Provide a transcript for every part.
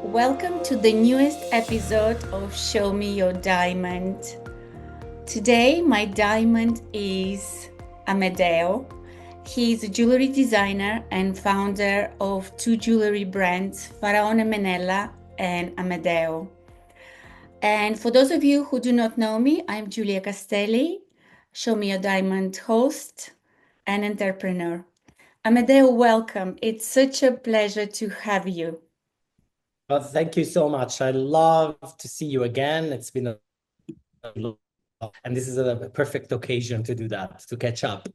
Welcome to the newest episode of Show Me Your Diamond. Today, my diamond is Amadeo. He's a jewelry designer and founder of two jewelry brands, Faraone Menella and Amadeo. And for those of you who do not know me, I'm Giulia Castelli, Show Me Your Diamond host and entrepreneur. Amadeo, welcome. It's such a pleasure to have you. Well, thank you so much. I love to see you again. It's been a and this is a perfect occasion to do that, to catch up.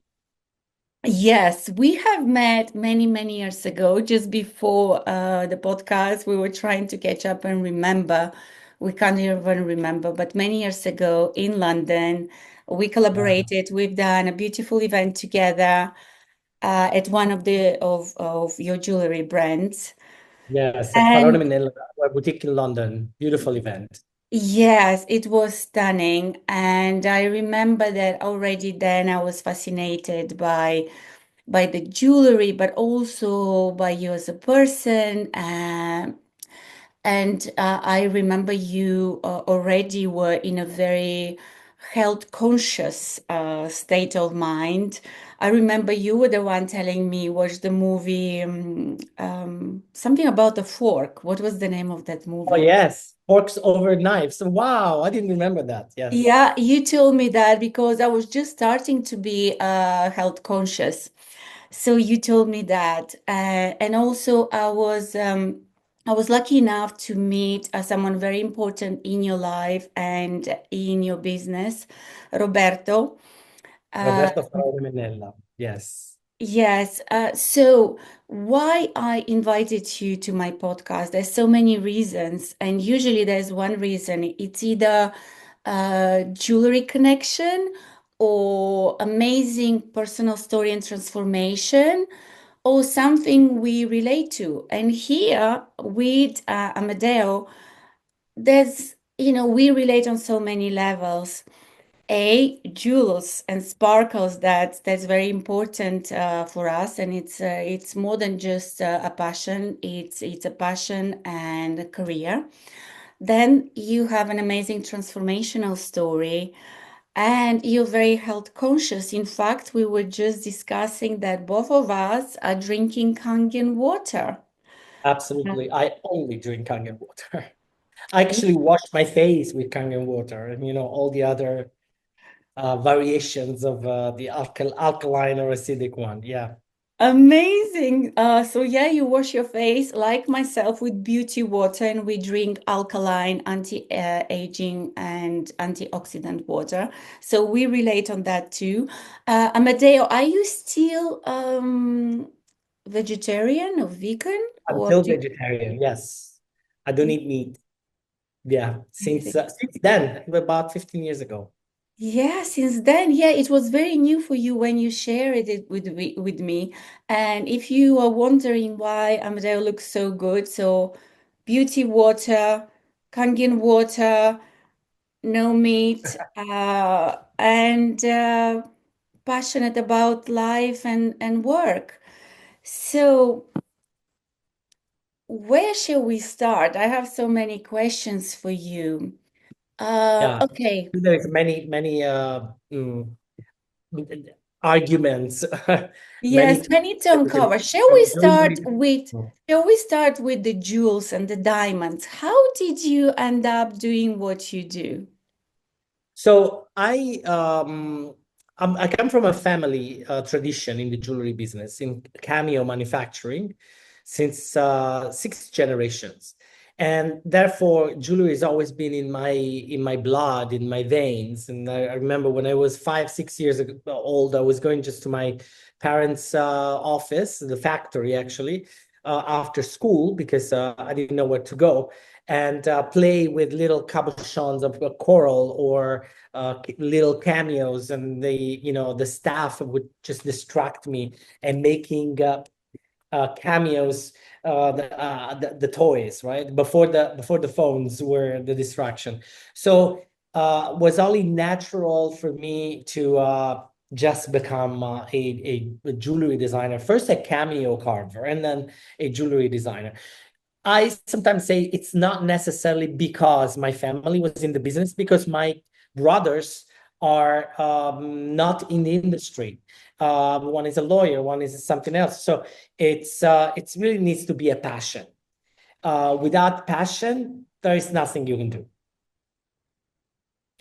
Yes, we have met many, many years ago, just before the podcast. We were trying to catch up and remember. We can't even remember, but many years ago in London, we Yeah. collaborated. We've done a beautiful event together at one of the of your jewelry brands. Yes, at Faraone And Menella, a boutique in London. Beautiful event. yes, it was stunning. And I remember that already then I was fascinated by the jewelry, but also by you as a person. And I remember you already were in a very health conscious state of mind. I remember you were the one telling me watch the movie something about the fork. What was the name of that Oh, movie? yes. Forks over knives. Wow, I didn't remember that. Yes. Yeah, you told me that because I was just starting to be health conscious. So you told me that, and also I was lucky enough to meet someone very important in your life and in your business, Roberto. Uh, Roberto Faraone Menella. Yes. yes. So why I invited you to my podcast? There's so many reasons, and usually there's one reason. It's either jewelry connection or amazing personal story and transformation or something we relate to. And here with Amadeo, we relate on so many levels. Jewels and sparkles, that's very important for us, and it's more than just a passion. It's a passion and a career. Then you have an amazing transformational story, and you're very health conscious. In fact, we were just discussing that both of us are drinking Kangen water. Absolutely. I only drink Kangen water. I actually wash my face with Kangen water and, all the other variations of the alkaline or acidic one. Yeah. Amazing. So yeah, you wash your face like myself with beauty water, and we drink alkaline, anti-aging, and antioxidant water. So we relate on that too. Amadeo, are you still vegetarian or vegan, I'm or still do vegetarian. Yes. I don't you? eat meat. Yeah. Since then, about 15 years ago. Yeah, since then, yeah, it was very new for you when you shared it with me. And if you are wondering why Amadeo looks so good, so beauty water, Kangen water, no meat, and passionate about life and work. So where shall we start? I have so many questions for you. Yeah. Okay. There's many arguments, many Yes, things we need to that we can uncover. from jewelry. Shall we start with the jewels and the diamonds? How did you end up doing what you do? So I come from a family tradition in the jewelry business in cameo manufacturing since six generations, and therefore jewelry has always been in my blood, in my veins. And I remember when I was 5 6 years old, I was going just to my parents' office, the factory actually, after school because I didn't know where to go, and play with little cabochons of coral or little cameos, and the staff would just distract me and making cameos, the toys, right, before the phones were the distraction. So was only natural for me to just become a jewelry designer, first a cameo carver and then a jewelry designer. I sometimes say it's not necessarily because my family was in the business, because my brothers are not in the industry. One is a lawyer, one is something else. So it's really needs to be a passion. Without passion, there is nothing you can do,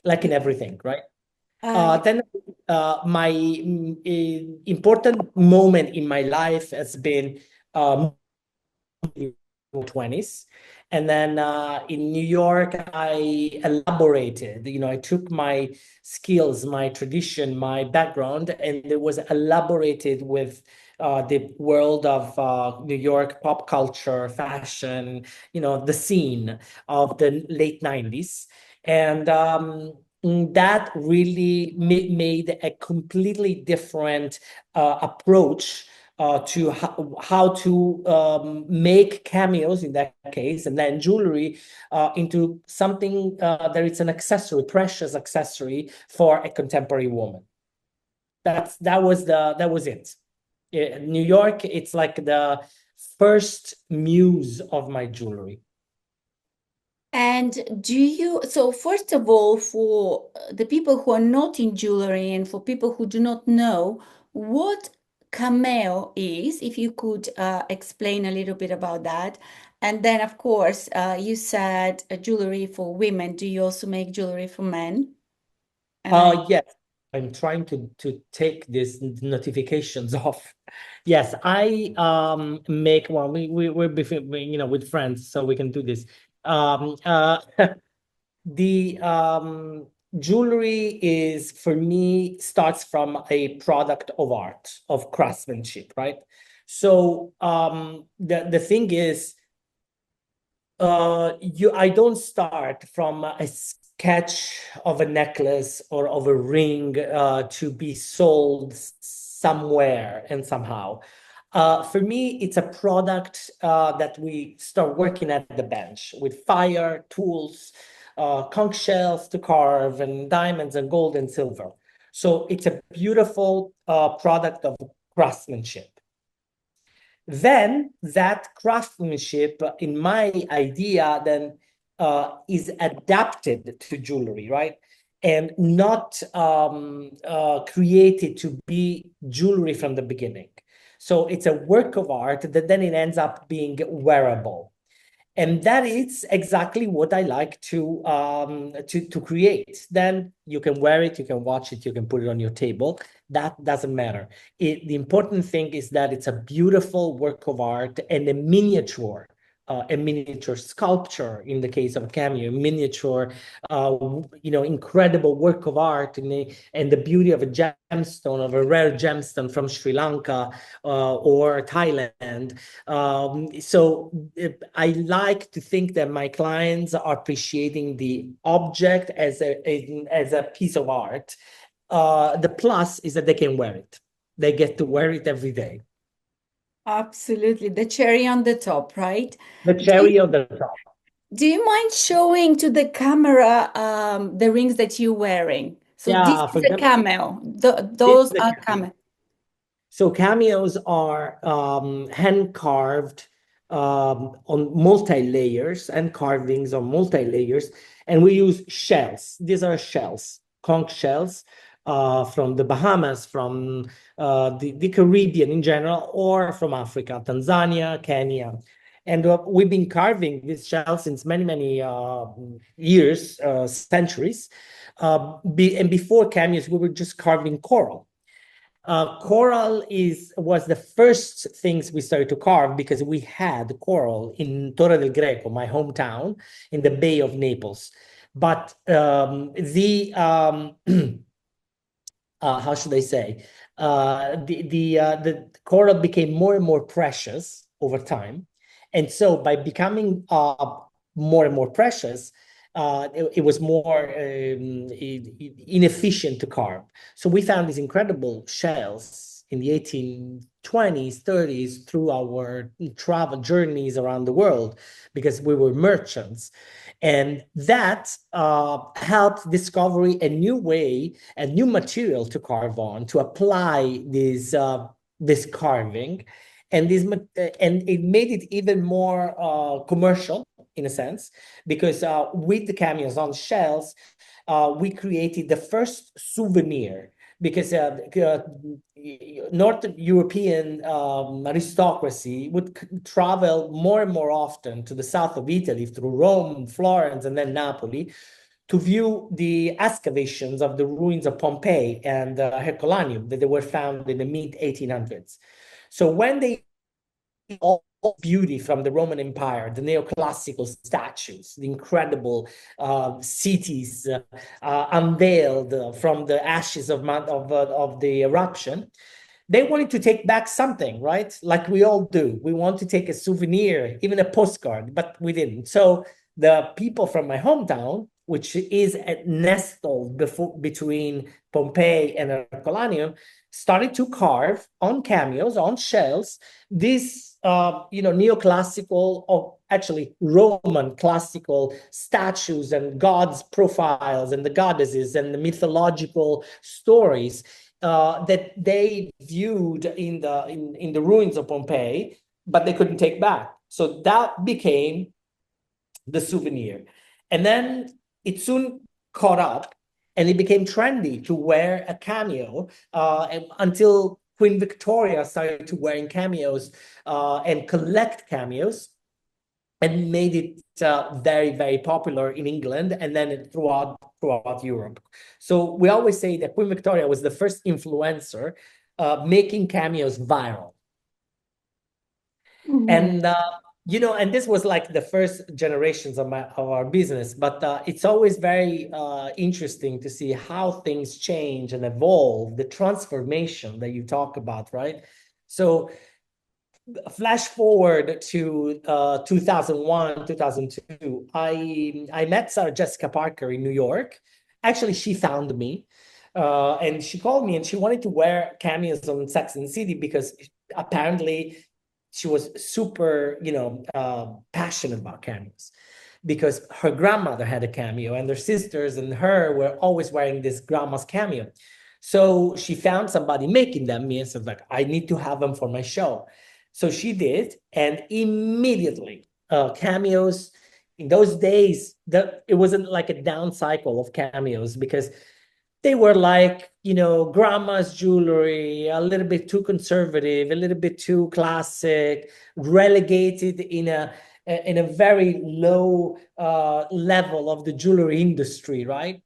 like in everything, right? Uh, Then my important moment in my life has been um, 20s. And then in New York, I elaborated, I took my skills, my tradition, my background, and it was elaborated with the world of New York pop culture, fashion, the scene of the late 90s. And that really made a completely different approach to how to make cameos in that case, and then jewelry into something that it's an accessory, precious accessory for a contemporary woman. That was it. New York, it's like the first muse of my jewelry. And so first of all, for the people who are not in jewelry and for people who do not know what cameo is, if you could explain a little bit about that. And then, of course, you said jewelry for women. Do you also make jewelry for men? And I Yes, I'm trying to take these notifications off. Yes, I make one. We're with friends, so we can do this. Um, uh, the jewelry is for me starts from a product of art, of craftsmanship, right? So the thing is, I don't start from a sketch of a necklace or of a ring to be sold somewhere and somehow. For me, it's a product that we start working at the bench with fire, tools, conch shells to carve, and diamonds and gold and silver. So it's a beautiful product of craftsmanship. Then that craftsmanship, in my idea, then is adapted to jewelry, right? And not created to be jewelry from the beginning. So it's a work of art that then it ends up being wearable. And that is exactly what I like to create. Then you can wear it, you can watch it, you can put it on your table. That doesn't matter. The important thing is that it's a beautiful work of art and a miniature sculpture in the case of a cameo, miniature, incredible work of art, and the beauty of a gemstone, of a rare gemstone from Sri Lanka or Thailand. So I like to think that my clients are appreciating the object as a piece of art. The plus is that they can wear it. They get to wear it every day. absolutely the cherry on the top, right? The Do you, cherry on the top. do you mind showing to the camera the rings that you're wearing? So this Yeah, is for a example, cameo. this is Those the are cameo. cameo. So cameos are hand carved on multi-layers and carvings on multi-layers, and we use shells. These are shells, conch shells from the Bahamas, from the Caribbean in general, or from Africa, Tanzania, Kenya. And we've been carving these shells since many, many years, centuries. And before cameos, we were just carving coral. Coral was the first things we started to carve because we had coral in Torre del Greco, my hometown, in the Bay of Naples. But how should I say? The coral became more and more precious over time, and so by becoming more and more precious, it was more inefficient to carve. So we found these incredible shells in the 1820s, 30s through our travel journeys around the world because we were merchants. And that helped discover a new way, a new material to carve on, to apply this carving. And and it made it even more commercial in a sense, because with the cameos on shelves, we created the first souvenir, because North European aristocracy would travel more and more often to the south of Italy through Rome, Florence, and then Napoli to view the excavations of the ruins of Pompeii and Herculaneum that they were found in the mid 1800s. So when they all beauty from the Roman Empire, the neoclassical statues, the incredible cities unveiled from the ashes of the eruption, they wanted to take back something, right? Like we all do. We want to take a souvenir, even a postcard, but we didn't. So the people from my hometown, which is nestled between Pompeii and Herculaneum, started to carve on cameos, on shells, these neoclassical, or actually Roman classical statues and gods' profiles and the goddesses and the mythological stories that they viewed in the ruins of Pompeii, but they couldn't take back. So that became the souvenir. And then it soon caught up, and it became trendy to wear a cameo until Queen Victoria started to wearing cameos and collect cameos, and made it very, very popular in England and then throughout Europe. So we always say that Queen Victoria was the first influencer making cameos viral. Mm-hmm. And and this was like the first generations of our business, but it's always very interesting to see how things change and evolve, the transformation that you talk about, right? So flash forward to 2001, 2002, I met Sarah Jessica Parker in New York. Actually, she found me and she called me, and she wanted to wear cameos on Sex and the City because apparently she was super, passionate about cameos, because her grandmother had a cameo and their sisters and her were always wearing this grandma's cameo. So she found somebody making them, and said, like, I need to have them for my show. So she did, and immediately cameos in those days, it wasn't like a down cycle of cameos, because they were like, grandma's jewelry, a little bit too conservative, a little bit too classic, relegated in a very low level of the jewelry industry, right?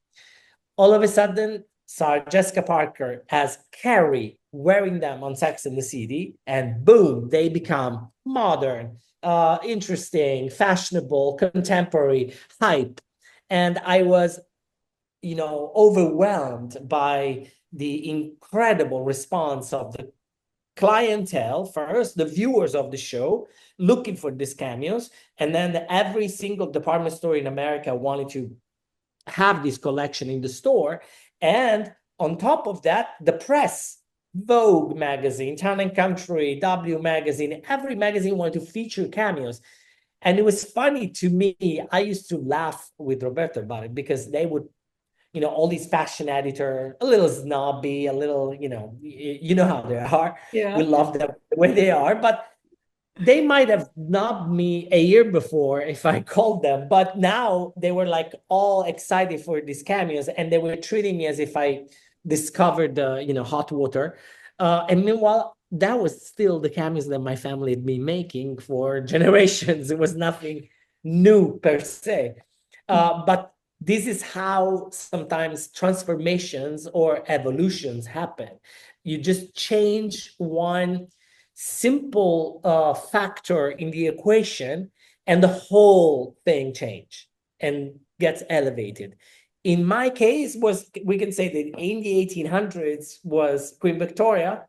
All of a sudden, Sarah Jessica Parker as Carrie wearing them on Sex and the City, and boom, they become modern, interesting, fashionable, contemporary, hype. And I was, overwhelmed by the incredible response of the clientele first, the viewers of the show, looking for these cameos, and then every single department store in America wanted to have this collection in the store. And on top of that, the press, Vogue magazine, Town and Country, W magazine, every magazine wanted to feature cameos. And it was funny to me. I used to laugh with Roberto about it, because they would, all these fashion editors, a little snobby, a little, you know how they are. Yeah. We love them the way they are, but they might have snubbed me a year before if I called them, but now they were like all excited for these cameos, and they were treating me as if I discovered hot water. And meanwhile, that was still the cameos that my family had been making for generations. It was nothing new per se. But this is how sometimes transformations or evolutions happen. You just change one simple factor in the equation, and the whole thing change and gets elevated. In my case, we can say that in the 1800s was Queen Victoria,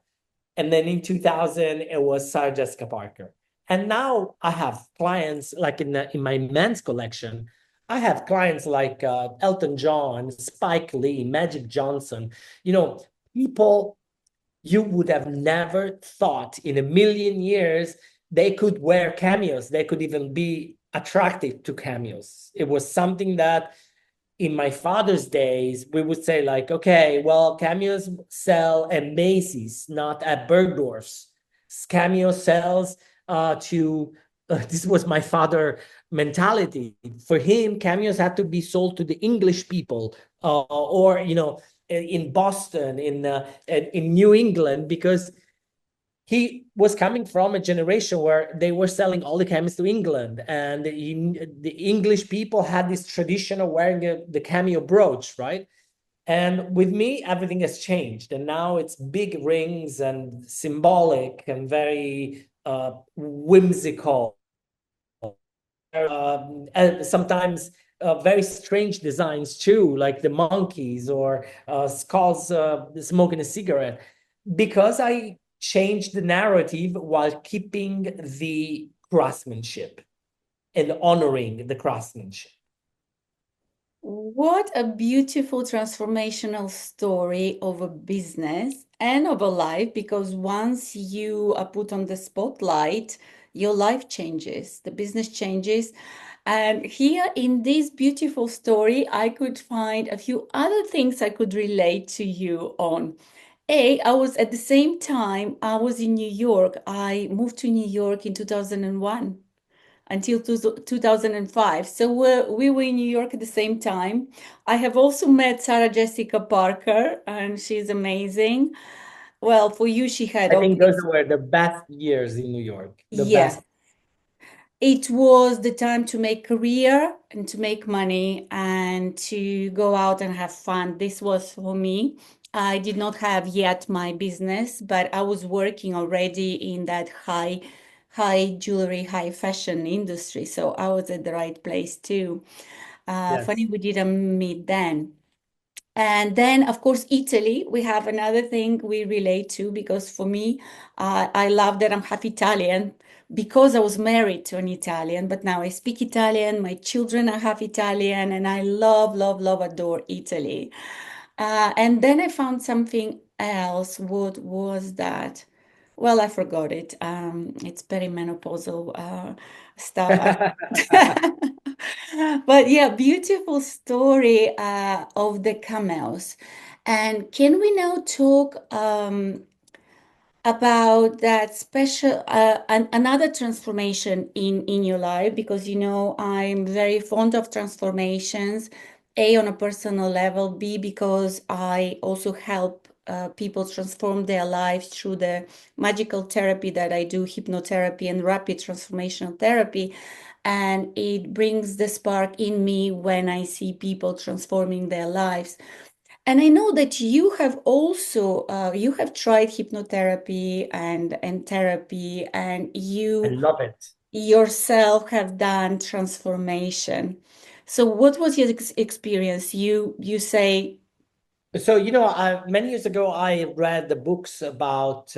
and then in 2000 it was Sarah Jessica Parker. And now I have clients like in my men's collection. I have clients like Elton John, Spike Lee, Magic Johnson. People you would have never thought in a million years they could wear cameos. They could even be attracted to cameos. It was something that in my father's days, we would say like, okay, well, cameos sell at Macy's, not at Bergdorf's. cameo cells to this was my father mentality. For him, cameos had to be sold to the English people, or in Boston, in New England, because he was coming from a generation where they were selling all the cameos to England, and the English people had this tradition of wearing the cameo brooch, right? And with me, everything has changed, and now it's big rings and symbolic and very whimsical, and sometimes very strange designs too, like the monkeys or skulls smoking a cigarette, because I changed the narrative while keeping the craftsmanship and honoring the craftsmanship. What a beautiful transformational story of a business and of a life, because once you are put on the spotlight, your life changes, the business changes. And here in this beautiful story, I could find a few other things I could relate to you on. I was at the same time, I was in New York. I moved to New York in 2001 until 2005. So we were in New York at the same time. I have also met Sarah Jessica Parker, and she's amazing. Well, for you, she had I think those obviously, were the best years in New York, the yeah. best. It was the time to make career and to make money and to go out and have fun. This was for me. I did not have yet my business, but I was working already in that high jewelry, high fashion industry. So I was at the right place too. Funny Yes. we didn't meet then. And then, of course, Italy, we have another thing we relate to, because for me, I love that I'm half Italian because I was married to an Italian, but now I speak Italian. My children are half Italian, and I love, love, love, adore Italy. And then I found something else. What was that? Well, I forgot it. It's perimenopausal stuff. But yeah, beautiful story of the camels. And can we now talk about that special another transformation in your life? Because I'm very fond of transformations, A, on a personal level, B, because I also help people transform their lives through the magical therapy that I do, hypnotherapy and rapid transformational therapy. And it brings the spark in me when I see people transforming their lives. And I know that you have also you have tried hypnotherapy and therapy, and I you love it. yourself have done transformation. So what was your experience? You say, So, many years ago, I read the books about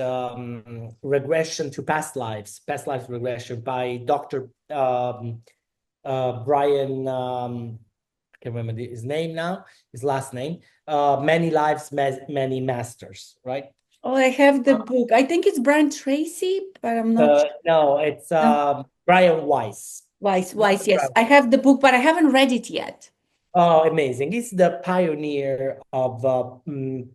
regression to past lives regression by Dr. Brian, I can't remember his name now, his last name, Many Lives, Many Masters, right? oh, I have the book. I think it's Brian Tracy, but I'm not No, it's no. Brian Weiss. Wise, Dr. yes. Brian. I have the book, but I haven't read it yet. Oh, amazing. He's the pioneer of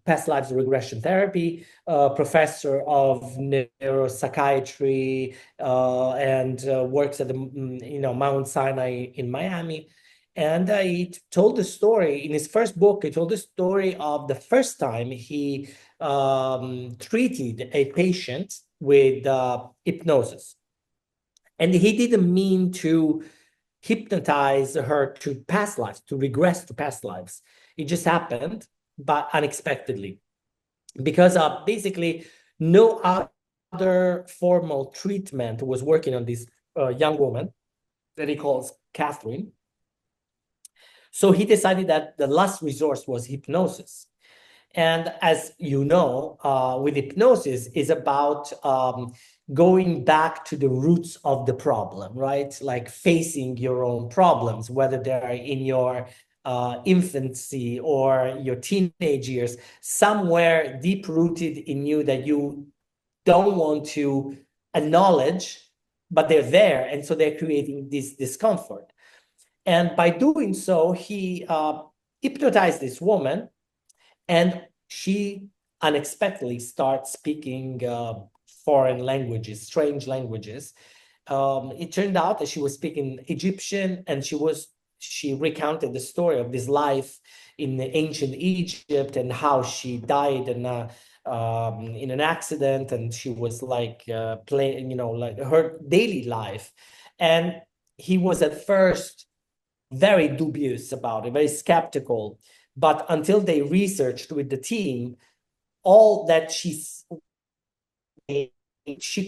past lives regression therapy, professor of neuropsychiatry, and works at the Mount Sinai in Miami. And he told the story in his first book. He told the story of the first time he treated a patient with hypnosis. And he didn't mean to hypnotize her to past lives, to regress to past lives. It just happened, but unexpectedly, because basically no other formal treatment was working on this young woman that he calls Catherine. So he decided that the last resource was hypnosis. And as you know, with hypnosis is about going back to the roots of the problem, right? Like facing your own problems, whether they're in your infancy or your teenage years, somewhere deep rooted in you that you don't want to acknowledge, but they're there. And so they're creating this discomfort. And by doing so, he hypnotized this woman, and she unexpectedly starts speaking foreign languages, strange languages. It turned out that she was speaking Egyptian, and she recounted the story of this life in the ancient Egypt and how she died in an accident, and she was like playing, like her daily life. And he was at first very dubious about it, very skeptical. But until they researched with the team, all that she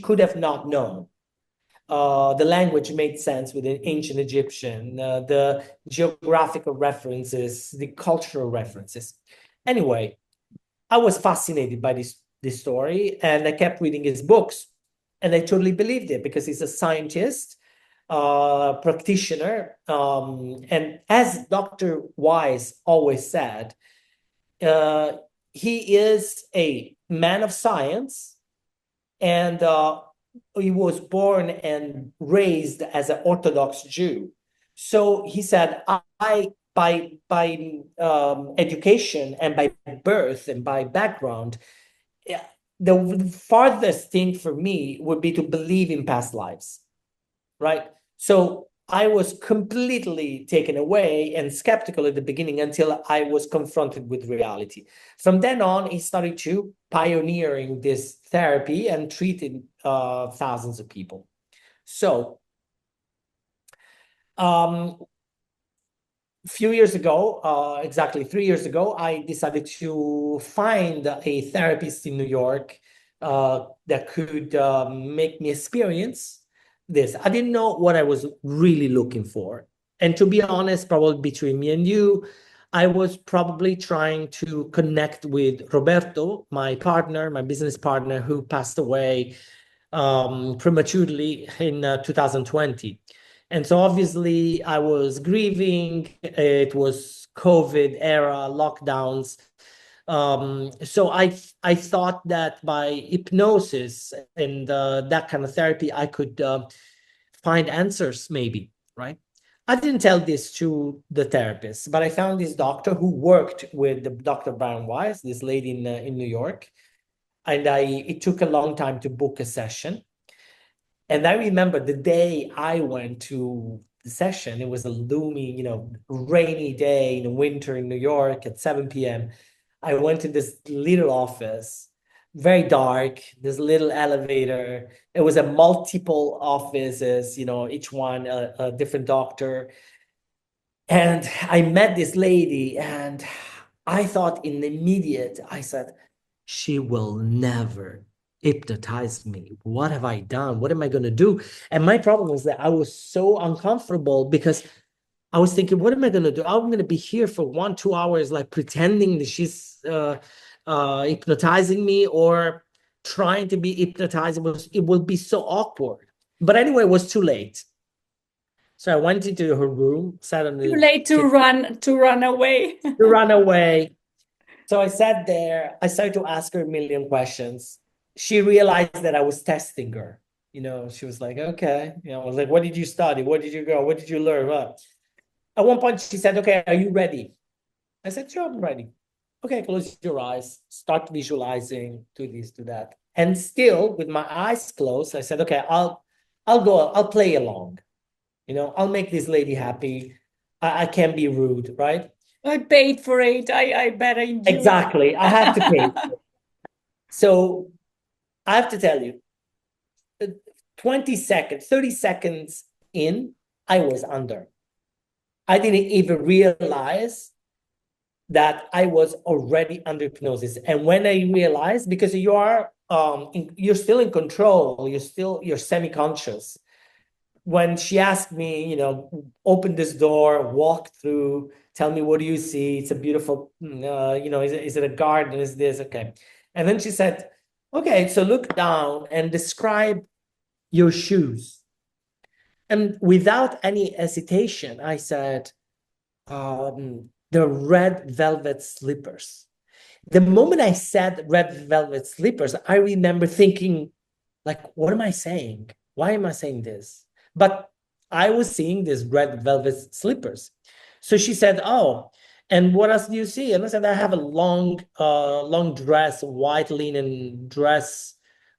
could have not known. The language made sense with the ancient Egyptian, the geographical references, the cultural references. Anyway, I was fascinated by this story, and I kept reading his books, and I totally believed it because he's a scientist, practitioner, and as Dr. Wise always said, he is a man of science, and he was born and raised as an Orthodox Jew. So he said, I by education and by birth and by background, the farthest thing for me would be to believe in past lives, right? So I was completely taken away and skeptical at the beginning until I was confronted with reality. From then on, he started to pioneering this therapy and treated thousands of people. So a few years ago, exactly 3 years ago, I decided to find a therapist in New York that could make me experience this. I didn't know what I was really looking for. And to be honest, probably between me and you, I was probably trying to connect with Roberto, my partner, my business partner, who passed away prematurely in 2020. And so obviously I was grieving. It was COVID era, lockdowns. So I thought that by hypnosis and that kind of therapy, I could find answers, maybe, right? I didn't tell this to the therapist, but I found this doctor who worked with the Dr. Brian Weiss, this lady in New York, and it took a long time to book a session. And I remember the day I went to the session, it was a looming, rainy day in the winter in New York at 7 p.m. I went to this little office, very dark, this little elevator. It was a multiple offices, each one a different doctor. And I met this lady, and I thought in the immediate, I said, she will never hypnotize me. What have I done? What am I going to do? And my problem was that I was so uncomfortable because I was thinking, what am I going to do? I'm going to be here for 1-2 hours, like pretending that she's hypnotizing me or trying to be hypnotized. It will be so awkward. But anyway, it was too late. So I went into her room, sat on the Too late to run away. to run away. So I sat there. I started to ask her a million questions. She realized that I was testing her. She was like, okay. I was like, what did you study? What did you go? What did you learn? What? At one point, she said, okay, are you ready? I said, sure, I'm ready. Okay, close your eyes. Start visualizing, do this, do that. And still, with my eyes closed, I said, okay, I'll go. I'll play along. I'll make this lady happy. I can't be rude, right? I paid for it. I better enjoy. Exactly. I had to pay. So I have to tell you, 20 seconds, 30 seconds in, I was under. I didn't even realize that I was already under hypnosis. And when I realized, because you're still in control, you're semi-conscious. When she asked me, open this door, walk through, tell me, what do you see? It's a beautiful, is it a garden? Is this okay? And then she said, okay, so look down and describe your shoes. And without any hesitation, I said, the red velvet slippers. The moment I said red velvet slippers, I remember thinking, like, what am I saying? Why am I saying this? But I was seeing these red velvet slippers. So she said, oh, and what else do you see? And I said, I have a long dress, white linen dress,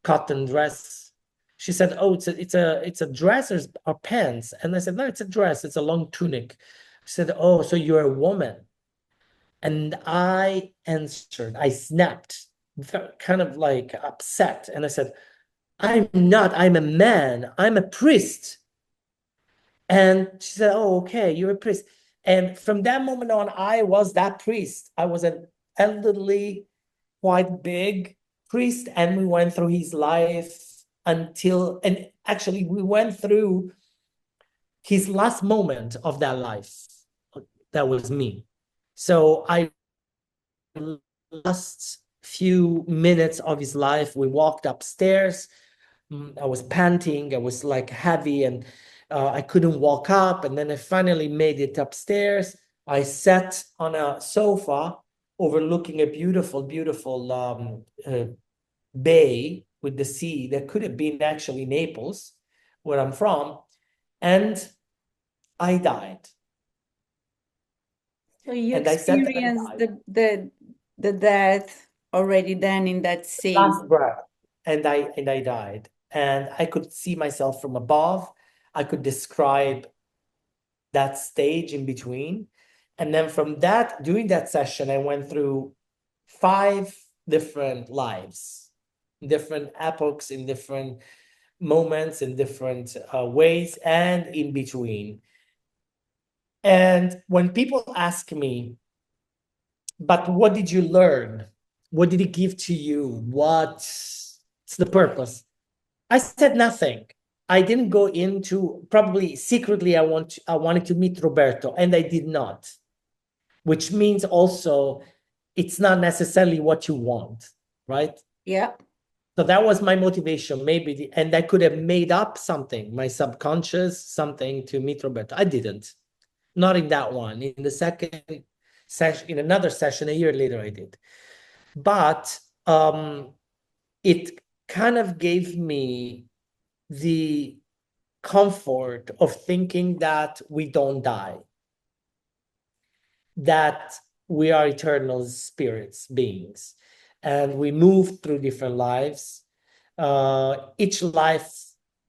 cotton dress. She said, "Oh, it's a dress or pants." And I said, "No, it's a dress. It's a long tunic." She said, "Oh, so you're a woman?" And I answered, I snapped, kind of like upset. And I said, "I'm not. I'm a man. I'm a priest." And she said, "Oh, okay, you're a priest." And from that moment on, I was that priest. I was an elderly, quite big priest, and we went through his life and actually we went through his last moment of that life. That was me. So I last few minutes of his life, we walked upstairs. I was panting, I was like heavy, and I couldn't walk up. And then I finally made it upstairs. I sat on a sofa overlooking a beautiful, beautiful bay with the sea that could have been actually Naples, where I'm from, and I died. So you And I said that I experienced died. the death already then in that scene. Last breath. And I died. And I could see myself from above. I could describe that stage in between. And then from that, during that session, I went through 5 different lives, different epochs, in different moments, in different ways, and in between. And when people ask me, "But what did you learn? What did it give to you? What's the purpose?" I said nothing. I didn't go into, probably secretly I wanted to meet Roberto, and I did not, which means also it's not necessarily what you want, right? Yeah. So that was my motivation, maybe, and I could have made up something, my subconscious, something to meet Roberto. I didn't. Not in that one. In the second session, in another session, a year later, I did. But it kind of gave me the comfort of thinking that we don't die, that we are eternal spirits, beings, and we move through different lives. Each life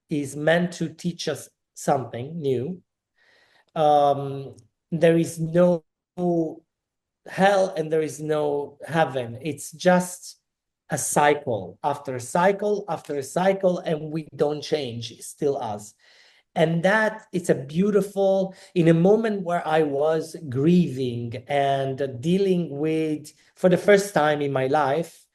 is meant to teach us something new. There is no hell and there is no heaven. It's just a cycle after a cycle after a cycle, and we don't change. It's still us. And that it's a beautiful, in a moment where I was grieving and dealing with, for the first time in my life,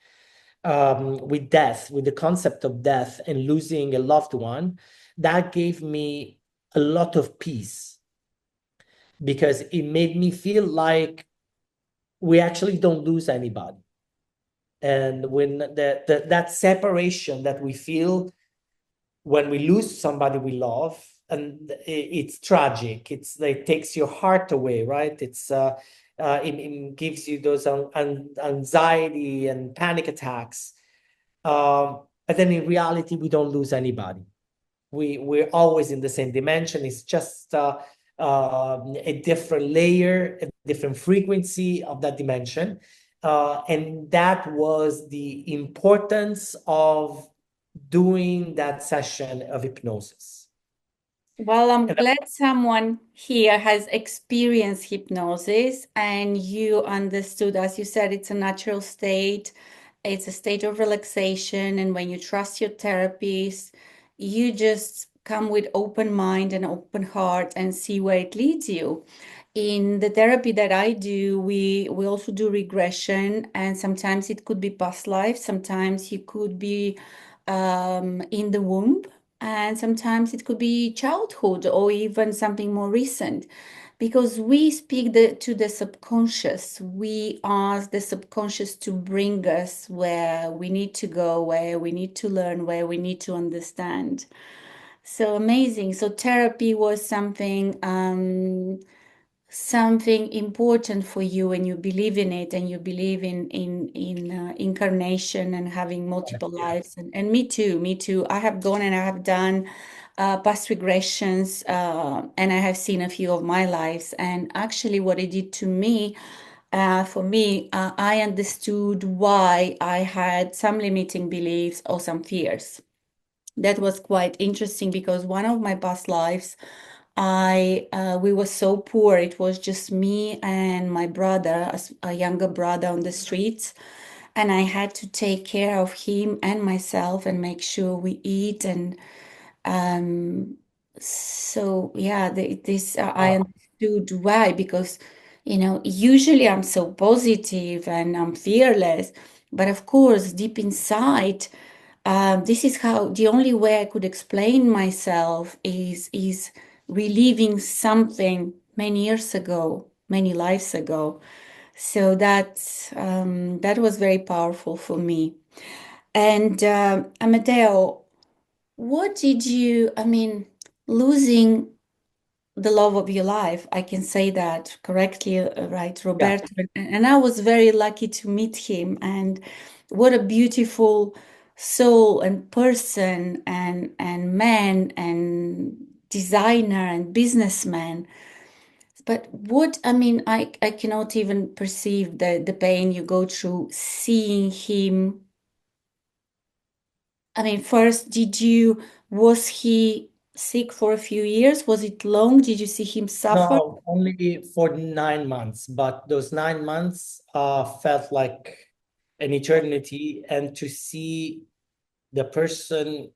with death, with the concept of death and losing a loved one, that gave me a lot of peace, because it made me feel like we actually don't lose anybody. And when that separation that we feel when we lose somebody we love, and it's tragic, it's like, it takes your heart away, right? It gives you those anxiety and panic attacks. But then in reality, we don't lose anybody. We're always in the same dimension. It's just a different layer, a different frequency of that dimension. And that was the importance of doing that session of hypnosis. Well, I'm And glad someone here has experienced hypnosis and you understood, as you said, it's a natural state, it's a state of relaxation. And when you trust your therapist, you just come with open mind and open heart and see where it leads you. In the therapy that I do, we also do regression, and sometimes it could be past life, sometimes you could be in the womb, and sometimes it could be childhood or even something more recent. Because we speak to the subconscious, we ask the subconscious to bring us where we need to go, where we need to learn, where we need to understand. So amazing. So therapy was something important for you, and you believe in it, and you believe in incarnation and having multiple lives. And me too, I have gone and I have done past regressions, and I have seen a few of my lives, and actually what it did to me, For me, I understood why I had some limiting beliefs or some fears. That was quite interesting because one of my past lives, I we were so poor. It was just me and my brother, a younger brother on the streets, and I had to take care of him and myself and make sure we eat. And um, so yeah, this I Wow. understood why, because usually I'm so positive and I'm fearless, but of course deep inside, this is how the only way I could explain myself is reliving something many years ago, many lives ago. So that was very powerful for me. And Amadeo, what did you, I mean, losing the love of your life, I can say that correctly, right, Yeah. Roberto? And I was very lucky to meet him. And what a beautiful soul and person and man and designer and businessman. But what, I mean, I cannot even perceive the pain you go through seeing him. I mean, first, was he sick for a few years? Was it long? Did you see him suffer? No, only for 9 months, but those 9 months felt like an eternity. And to see the person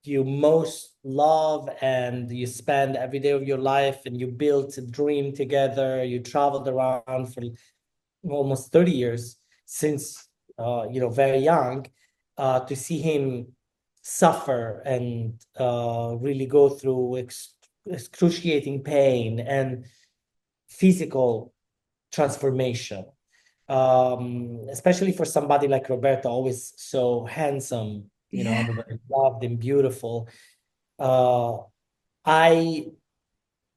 you most love and you spend every day of your life and you built a dream together, you traveled around for almost 30 years since very young, to see him suffer and really go through excruciating pain and physical transformation, especially for somebody like Roberto, always so handsome, Yeah. everybody loved him, beautiful. uh, I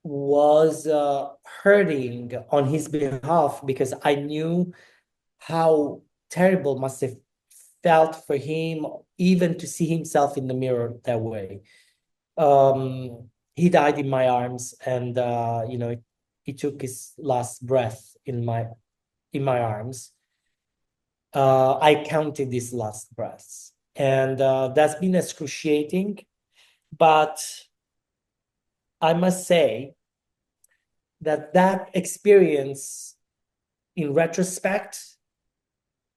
was hurting on his behalf because I knew how terrible must have felt for him even to see himself in the mirror that way. He died in my arms, and he took his last breath in my arms. I counted these last breaths, and that's been excruciating. But I must say that experience, in retrospect,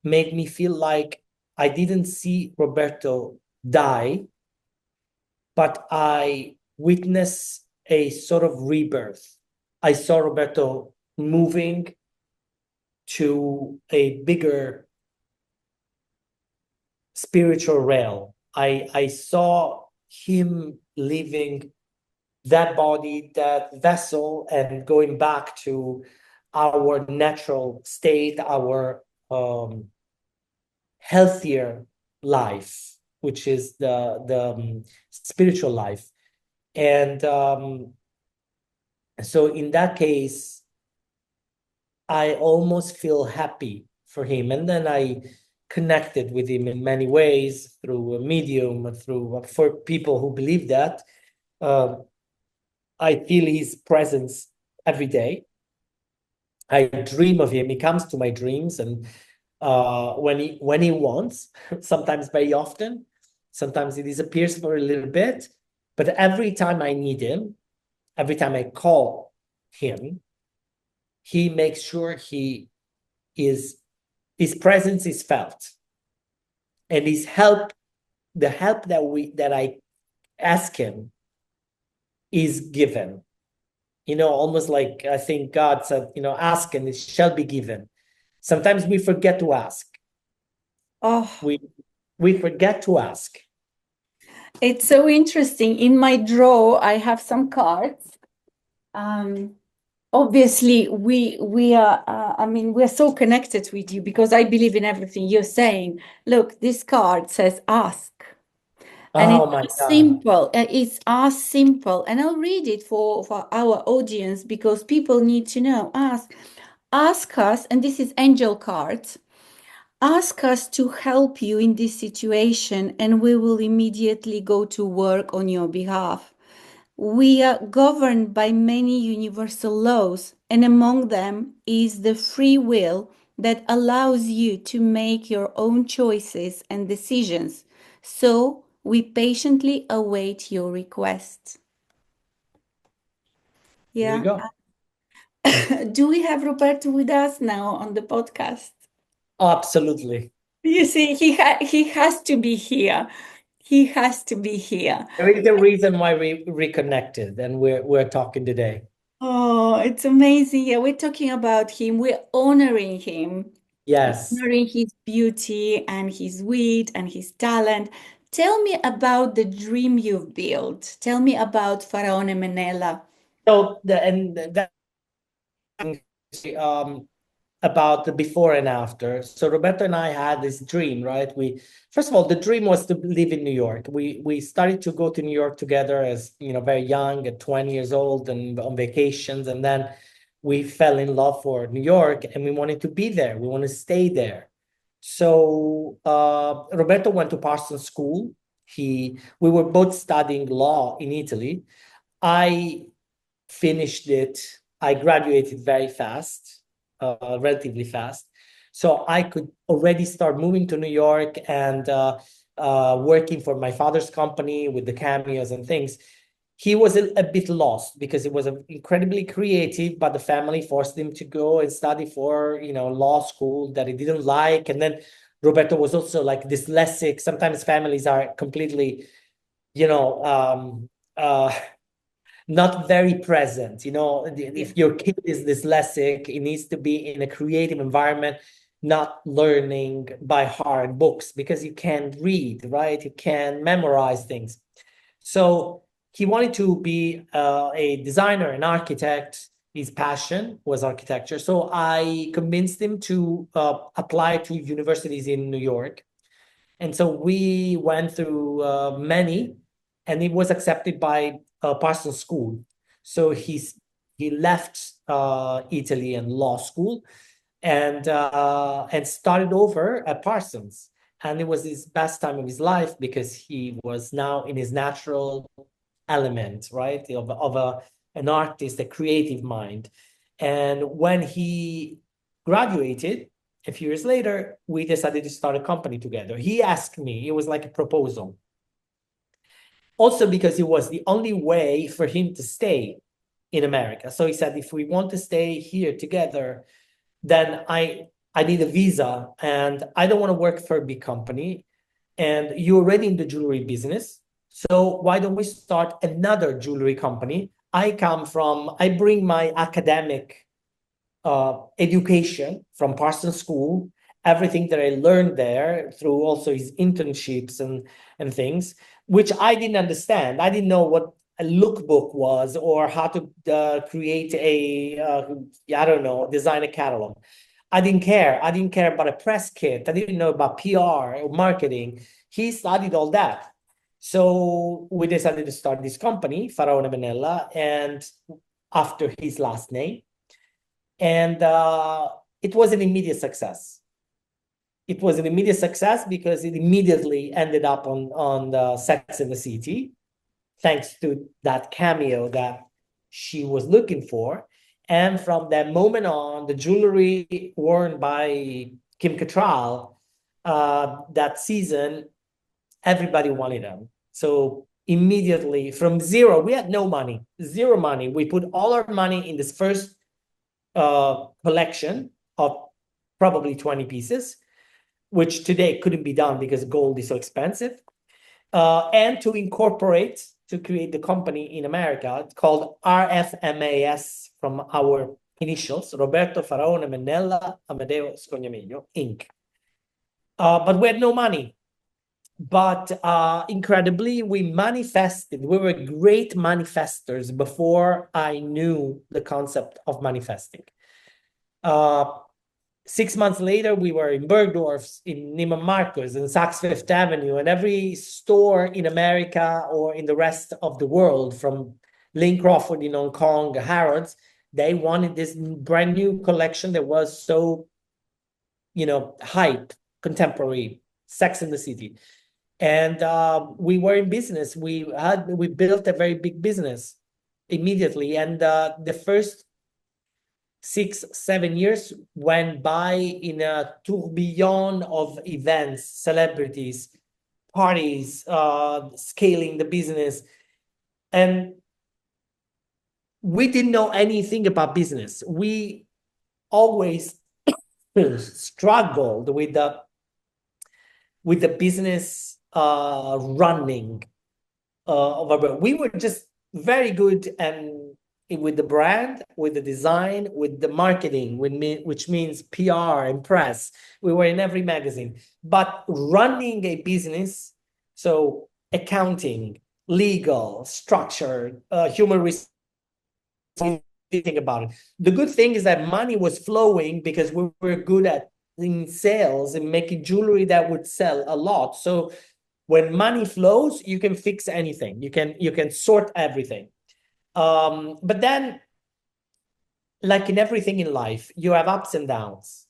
made me feel like I didn't see Roberto die, but I witnessed a sort of rebirth. I saw Roberto moving to a bigger spiritual realm. I saw him leaving that body, that vessel, and going back to our natural state, our healthier life, which is the spiritual life. And so in that case, I almost feel happy for him. And then I connected with him in many ways through a medium, through for people who believe that. Uh, I feel his presence every day. I dream of him. He comes to my dreams, and when he wants, sometimes very often, sometimes he disappears for a little bit. But every time I need him, every time I call him, he makes sure his presence is felt, and the help that I ask him is given. Almost like I think God said, ask and it shall be given. Sometimes we forget to ask. Oh, We forget to ask. it's so interesting. In my drawer, I have some cards. Um, Obviously, we are. I mean, we're so connected with you because I believe in everything you're saying. Look, this card says ask. And Oh my it's God. simple. It's as simple. And I'll read it for our audience because people need to know. Ask us, and this is angel cards. Ask us to help you in this situation, and we will immediately go to work on your behalf. We are governed by many universal laws, and among them is the free will that allows you to make your own choices and decisions. So we patiently await your request. There you Yeah. go. Do we have Roberto with us now on the podcast? Absolutely. You see, he has to be here. He has to be here. There is a reason why we reconnected and we're talking today. Oh, it's amazing. Yeah, we're talking about him. We're honoring him, Yes. honoring his beauty and his wit and his talent. Tell me about the dream you've built. Tell me about Faraone Menela. So that um about the before and after. So Roberto and I had this dream, right? We first of all, the dream was to live in New York. We started to go to New York together as, very young, at 20 years old and on vacations. And then we fell in love for New York and we wanted to be there. We want to stay there. So Roberto went to Parsons School. We were both studying law in Italy. I finished it. I graduated very fast, relatively fast. So I could already start moving to New York and working for my father's company with the cameos and things. He was a bit lost because he was incredibly creative, but the family forced him to go and study for, law school that he didn't like. And then Roberto was also like dyslexic. Sometimes families are completely, you know, not very present. Yeah. If your kid is dyslexic, it needs to be in a creative environment, not learning by heart books because you can't read, right? You can't memorize things. So he wanted to be a designer, an architect. His passion was architecture. So I convinced him to apply to universities in New York. And so we went through many, and he was accepted by Parsons School. So he left Italy and law school and started over at Parsons. And it was his best time of his life because he was now in his natural element, right? An artist, a creative mind. And when he graduated, a few years later, we decided to start a company together. He asked me, it was like a proposal. Also, because it was the only way for him to stay in America. So he said, if we want to stay here together, then I need a visa and I don't want to work for a big company. And you're already in the jewelry business. So why don't we start another jewelry company? I bring my academic education from Parsons School, everything that I learned there through also his internships and things, which I didn't understand. I didn't know what a lookbook was or how to create I don't know, design a catalog. I didn't care. I didn't care about a press kit. I didn't know about PR or marketing. He studied all that. So we decided to start this company, Faraone Menella, and after his last name. And it was an immediate success. It was an immediate success because it immediately ended up on the Sex and the City, thanks to that cameo that she was looking for. And from that moment on, the jewelry worn by Kim Cattrall that season, everybody wanted them. So immediately from zero, we had no money, zero money. We put all our money in this first collection of probably 20 pieces, which today couldn't be done because gold is so expensive. And to create the company in America called RFMAS from our initials, Roberto Faraone Mennella Amadeo Scognamiglio, Inc. But we had no money. But incredibly, we manifested. We were great manifestors before I knew the concept of manifesting. 6 months later, we were in Bergdorf's, in Neiman Marcus, in Saks Fifth Avenue, and every store in America or in the rest of the world, from Lane Crawford in Hong Kong, Harrods, they wanted this brand new collection that was so, hype, contemporary, Sex in the City. And we were in business. We built a very big business immediately. And the first 6, 7 years went by in a tourbillon of events, celebrities, parties, scaling the business. And we didn't know anything about business. We always struggled with the business running of our brand. We were just very good and with the brand, with the design, with the marketing, which means PR and press. We were in every magazine. But running a business, so accounting, legal, structure, human resources, think about it. The good thing is that money was flowing because we were good at in sales and making jewelry that would sell a lot. So when money flows, you can fix anything. You can sort everything. But then, like in everything in life, you have ups and downs,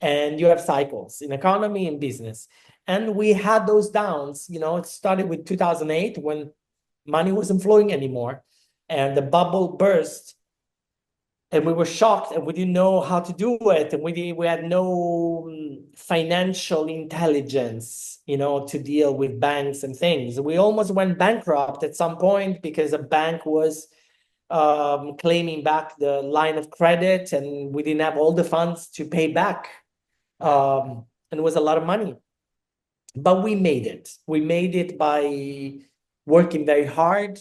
and you have cycles in economy and business. And we had those downs. It started with 2008 when money wasn't flowing anymore, and the bubble burst. And we were shocked, and we didn't know how to do it, and we had no financial intelligence, to deal with banks and things. We almost went bankrupt at some point because a bank was claiming back the line of credit, and we didn't have all the funds to pay back. And it was a lot of money, but we made it. We made it by working very hard,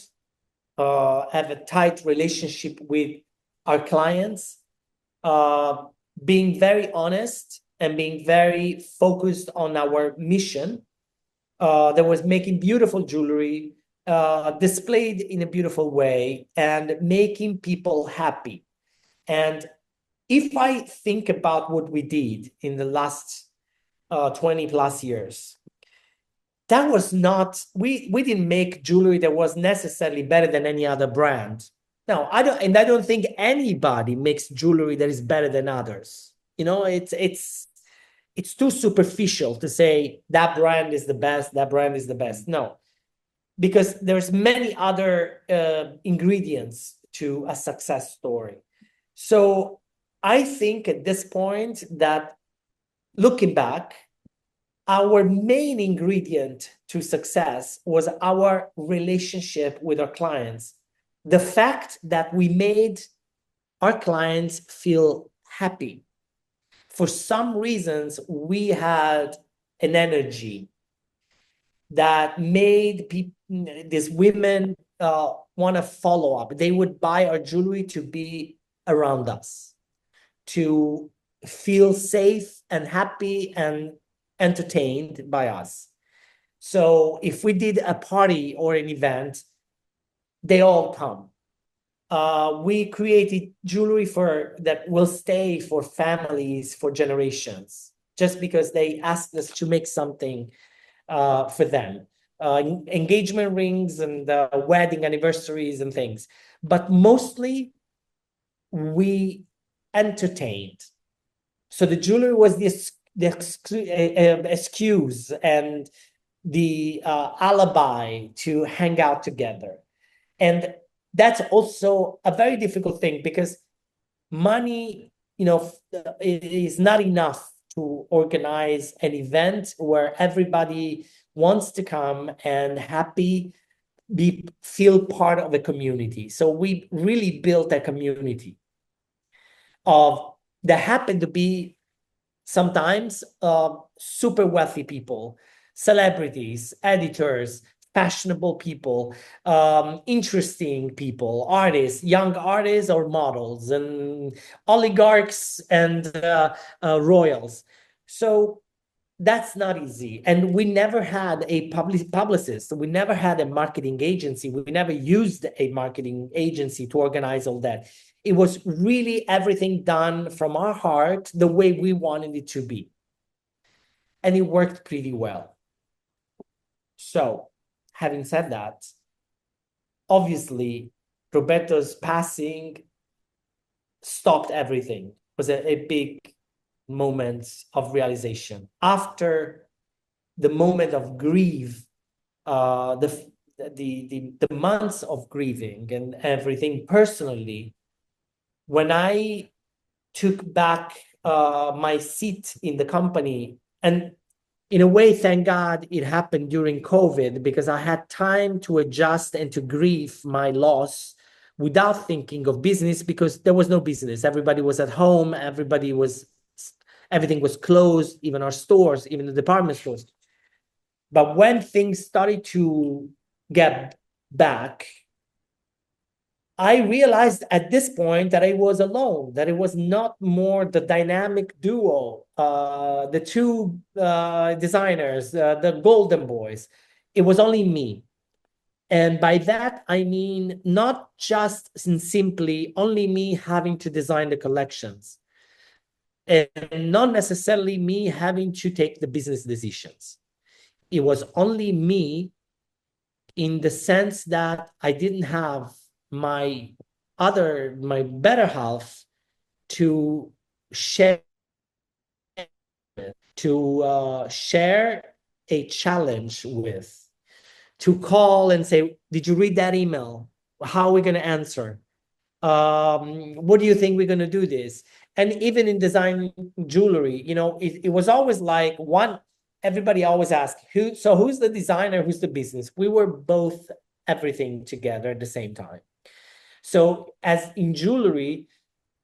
have a tight relationship with our clients, being very honest and being very focused on our mission, that was making beautiful jewelry, displayed in a beautiful way, and making people happy. And if I think about what we did in the last 20 plus years, that was not, we didn't make jewelry that was necessarily better than any other brand. No, I don't think anybody makes jewelry that is better than others. It's too superficial to say that brand is the best, that brand is the best. No, because there's many other ingredients to a success story. So I think at this point that, looking back, our main ingredient to success was our relationship with our clients. The fact that we made our clients feel happy. For some reasons, we had an energy that made these women want to follow up. They would buy our jewelry to be around us, to feel safe and happy and entertained by us. So if we did a party or an event, they all come. We created jewelry that will stay for families for generations, just because they asked us to make something for them. Engagement rings and wedding anniversaries and things. But mostly we entertained. So the jewelry was the excuse and the alibi to hang out together. And that's also a very difficult thing, because money, is not enough to organize an event where everybody wants to come and feel part of a community. So we really built a community that happened to be sometimes super wealthy people, celebrities, editors, fashionable people, interesting people, artists, young artists or models, and oligarchs and royals. So that's not easy. And we never had a publicist. We never had a marketing agency. We never used a marketing agency to organize all that. It was really everything done from our heart, the way we wanted it to be. And it worked pretty well. So, having said that, obviously, Roberto's passing stopped everything. It was a big moment of realization. After the moment of grief, the months of grieving and everything personally, when I took back my seat in the company, and in a way, thank God it happened during COVID, because I had time to adjust and to grieve my loss without thinking of business, because there was no business. Everybody was at home. Everything was closed, even our stores, even the department stores. But when things started to get back, I realized at this point that I was alone, that it was not more the dynamic duo, the two designers, the golden boys. It was only me. And by that, I mean not just and simply only me having to design the collections, and not necessarily me having to take the business decisions. It was only me in the sense that I didn't have my better half to share share a challenge with, to call and say, did you read that email? How are we going to answer? What do you think we're going to do this? And even in design jewelry, it was always like everybody always asked, who's the designer, who's the business? We were both everything together at the same time. So as in jewelry,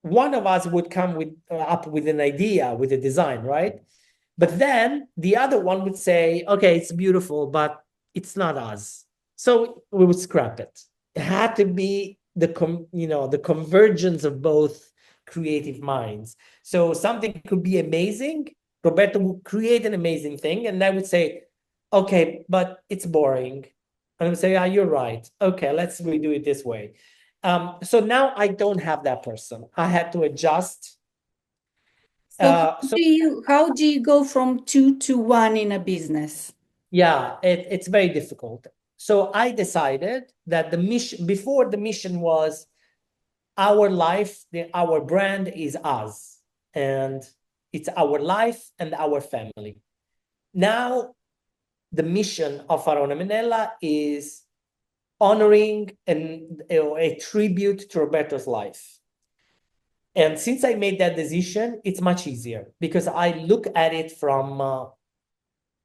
one of us would come up with an idea, with a design, right? But then the other one would say, okay, it's beautiful, but it's not us. So we would scrap it. It had to be the convergence of both creative minds. So something could be amazing. Roberto would create an amazing thing, and I would say, okay, but it's boring. And I would say, you're right. Okay, let's redo it this way. So now I don't have that person. I had to adjust. So how do you go from 2 to 1 in a business? Yeah, it's very difficult. So I decided that before the mission was our life, our brand is us, and it's our life and our family. Now, the mission of Faraone Menella is honoring a tribute to Roberto's life. And since I made that decision, it's much easier because I look at it from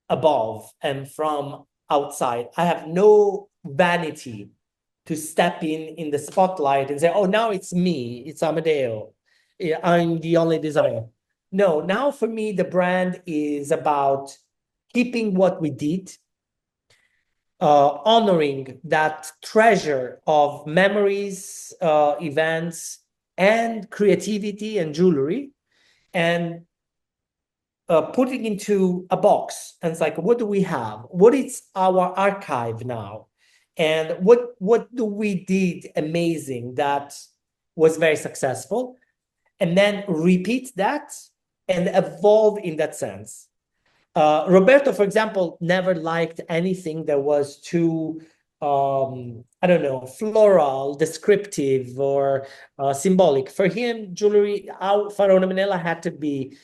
above and from outside. I have no vanity to step in the spotlight and say, oh, now it's me, it's Amadeo. I'm the only designer. No, now for me, the brand is about keeping what we did, honoring that treasure of memories, events, and creativity and jewelry, and putting into a box. And it's like, what do we have? What is our archive now? And what do we did amazing that was very successful? And then repeat that and evolve in that sense. Roberto, for example, never liked anything that was too, I don't know, floral, descriptive, or symbolic. For him, jewelry, Faraone Menella had to be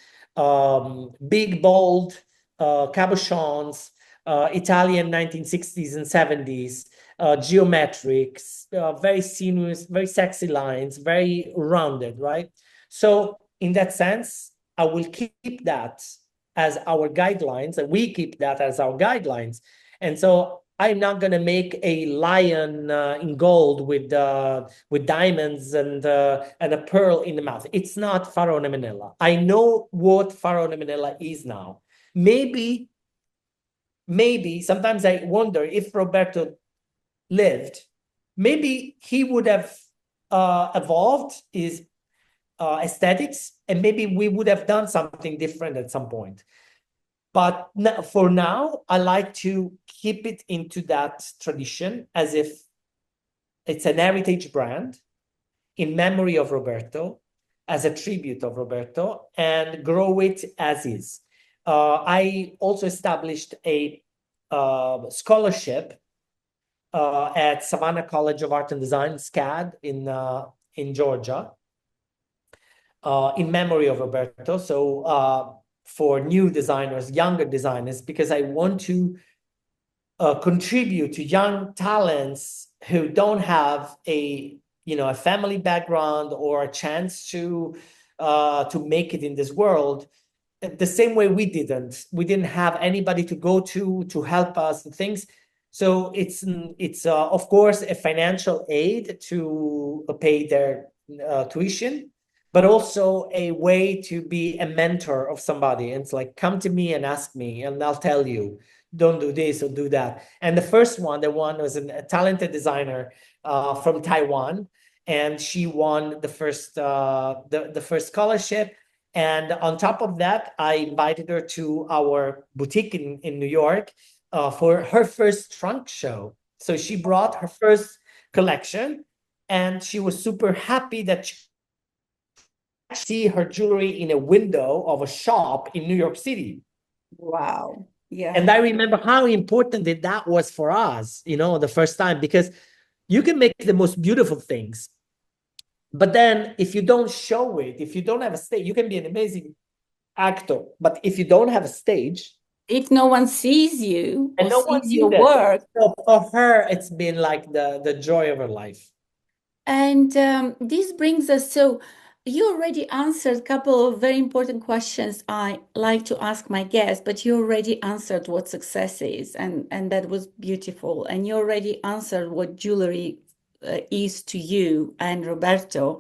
big, bold, cabochons, Italian 1960s and 70s, geometrics, very sinuous, very sexy lines, very rounded, right? So in that sense, I will keep that as our guidelines, and we keep that as our guidelines. And so I'm not going to make a lion in gold with diamonds and a pearl in the mouth. It's not Faraone Menella. I know what Faraone Menella is now. Maybe sometimes I wonder if Roberto lived, maybe he would have evolved his aesthetics, and maybe we would have done something different at some point. But for now, I like to keep it into that tradition as if it's an heritage brand in memory of Roberto, as a tribute of Roberto, and grow it as is. I also established a scholarship at Savannah College of Art and Design, SCAD, in Georgia, in memory of Roberto. So for new designers, younger designers, because I want to contribute to young talents who don't have a family background or a chance to make it in this world the same way we didn't have anybody to go to help us and things. So it's of course a financial aid to pay their tuition, but also a way to be a mentor of somebody. And it's like, come to me and ask me and I'll tell you, don't do this or do that. And the one was a talented designer from Taiwan, and she won the first scholarship. And on top of that, I invited her to our boutique in New York for her first trunk show. So she brought her first collection, and she was super happy that she see her jewelry in a window of a shop in New York City. Wow. And Yeah. I remember how important that was for us, the first time, because you can make the most beautiful things, but then if you don't show it, if you don't have a stage, you can be an amazing actor, but if you don't have a stage If no one sees you and or no one sees sees your it, work, so for her, it's been like the joy of her life. and this brings us, so you already answered a couple of very important questions I like to ask my guests, but you already answered what success is, and that was beautiful. And you already answered what jewelry is to you and Roberto,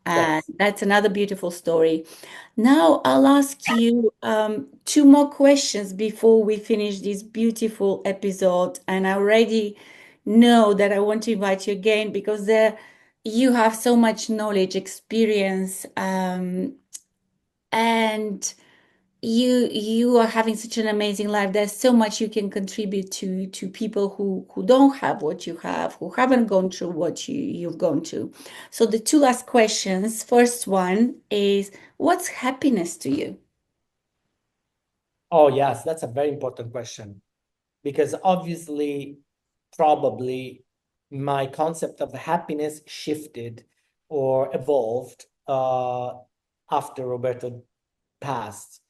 and Yes. that's another beautiful story. Now I'll ask you two more questions before we finish this beautiful episode, and I already know that I want to invite you again because you have so much knowledge, experience, and you are having such an amazing life. There's so much you can contribute to people who don't have what you have, who haven't gone through what you've gone through. So the two last questions. First one is, what's happiness to you? Oh, yes, that's a very important question, because obviously, probably my concept of happiness shifted or evolved after Roberto passed.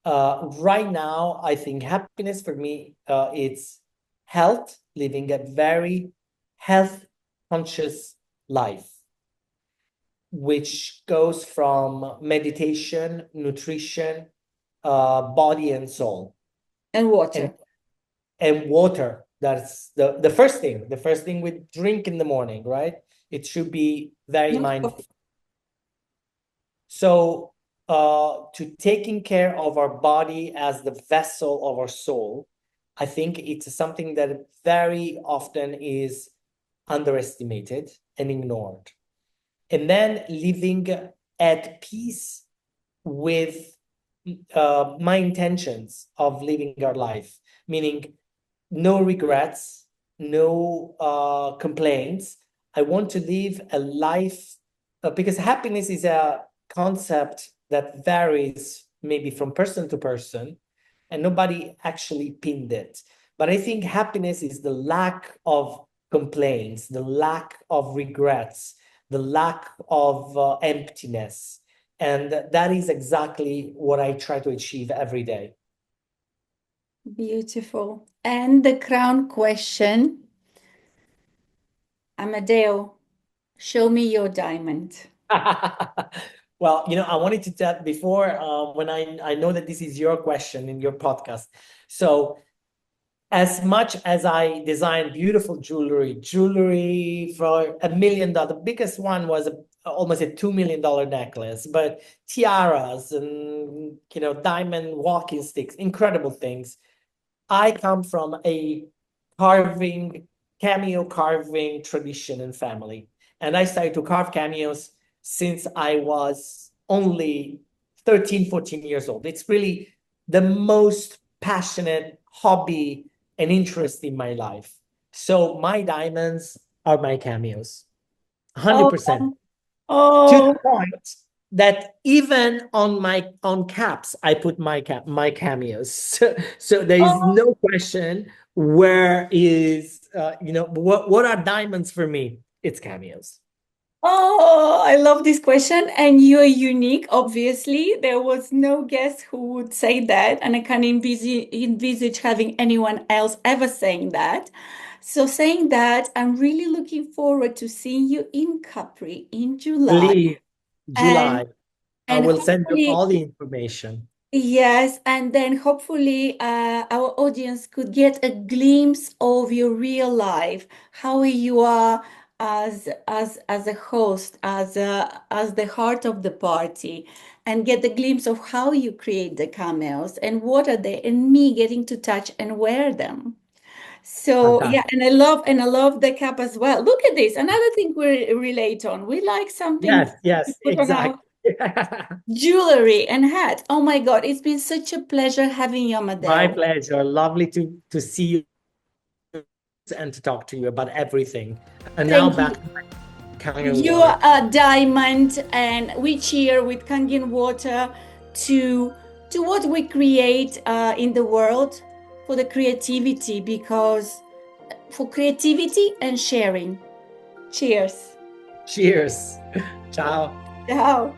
Right now, I think happiness for me, it's health, living a very health conscious life, which goes from meditation, nutrition, body and soul, And and water. water. That's the first thing. The first thing we drink in the morning, right? It should be very Not mindful. coffee. So, to taking care of our body as the vessel of our soul, I think it's something that very often is underestimated and ignored. And then living at peace with my intentions of living our life, meaning no regrets, no complaints. I want to live a life because happiness is a concept that varies maybe from person to person, and nobody actually pinned it. But I think happiness is the lack of complaints, the lack of regrets, the lack of emptiness. And that is exactly what I try to achieve every day. Beautiful. And the crown question, Amadeo, show me your diamond. Well, I wanted to tell before when I know that this is your question in your podcast. So, as much as I design beautiful jewelry for $1 million, the biggest one was almost a $2 million necklace, but tiaras and diamond walking sticks, incredible things. I come from a carving, cameo carving tradition and family. And I started to carve cameos since I was only 13, 14 years old. It's really the most passionate hobby and interest in my life. So my diamonds are my cameos, Oh, 100%. To oh, the point that even on caps I put my cameos. So there is oh, no question where is what are diamonds for me. It's cameos. Oh, I love this question. And you are unique, obviously. There was no guest who would say that, and I can't envisage having anyone else ever saying that. So, saying that, I'm really looking forward to seeing you in Capri in July. Please, And July. I and will send you hopefully, all the information. yes, and then hopefully our audience could get a glimpse of your real life, how you are as a host, as the heart of the party, and get the glimpse of how you create the cameos and what are they, and me getting to touch and wear them. So yeah, Fantastic. and I love the cap as well. Look at this, another thing we relate on. We like something Yes, to yes, put on our exactly. jewelry and hat. Oh my God, it's been such a pleasure having you, My Amadeo. pleasure. Lovely to see you and to talk to you about everything. And now Thank back you. to my Kangen You water. are a diamond, and we cheer with Kangen water to to what we create in the world for the creativity, because for creativity and sharing. Cheers. Cheers. Ciao. Ciao.